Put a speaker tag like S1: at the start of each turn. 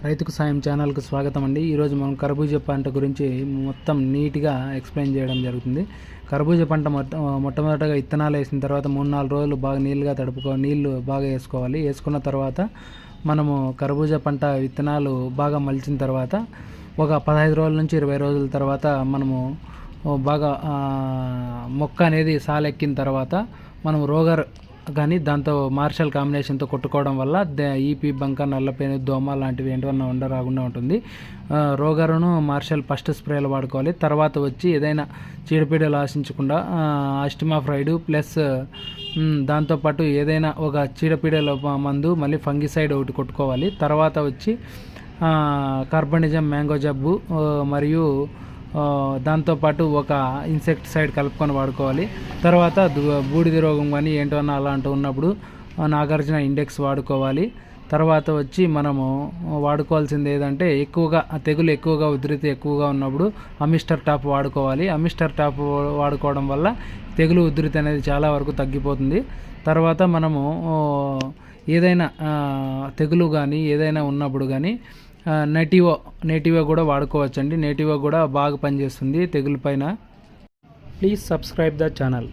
S1: రైతుకు సాయం ఛానల్కు స్వాగతం అండి. ఈరోజు మనం కర్బూజా పంట గురించి మొత్తం నీట్గా ఎక్స్ప్లెయిన్ చేయడం జరుగుతుంది. కర్బూజా పంట మొట్టమొదటగా విత్తనాలు వేసిన తర్వాత 3-4 రోజులు బాగా నీళ్ళు బాగా వేసుకోవాలి. వేసుకున్న తర్వాత మనము కర్బూజా పంట విత్తనాలు బాగా మలిచిన తర్వాత ఒక 15 రోజుల నుంచి 20 రోజుల తర్వాత మనము బాగా మొక్క అనేది సాలెక్కిన తర్వాత మనం రోగర్ కానీ దాంతో మార్షల్ కాంబినేషన్తో కొట్టుకోవడం వల్ల ఈపీ బంక నల్లపేను దోమ లాంటివి ఏంటన్నా ఉండరాకుండా ఉంటుంది. రోగరును మార్షల్ ఫస్ట్ స్ప్రేలు వాడుకోవాలి. తర్వాత వచ్చి ఏదైనా చీడపీడలు ఆశించకుండా అస్టిమాఫ్రైడ్ ప్లస్ దాంతోపాటు ఏదైనా ఒక చీడపీడల మందు మళ్ళీ ఫంగిసైడ్ ఒకటి కొట్టుకోవాలి. తర్వాత వచ్చి కార్బనిజం మ్యాంగో జబ్బు మరియు దాంతోపాటు ఒక ఇన్సెక్టిసైడ్ కలుపుకొని వాడుకోవాలి. తర్వాత బూడిద రోగం కానీ ఏంటన్నా అలాంటి ఉన్నప్పుడు నాగార్జున ఇండెక్స్ వాడుకోవాలి. తర్వాత వచ్చి మనము వాడుకోవాల్సింది ఏదంటే తెగులు ఎక్కువగా ఉధృతి ఎక్కువగా ఉన్నప్పుడు అమిస్టర్ టాప్ వాడుకోవాలి. అమిస్టర్ టాప్ వాడుకోవడం వల్ల తెగులు ఉధృతి అనేది చాలా వరకు తగ్గిపోతుంది. తర్వాత మనము ఏదైనా తెగులు కానీ ఏదైనా ఉన్నప్పుడు కానీ నేటివో కూడా వాడుకోవచ్చండి. నేటివో కూడా బాగా పనిచేస్తుంది తెగులు పైన. Please subscribe the channel.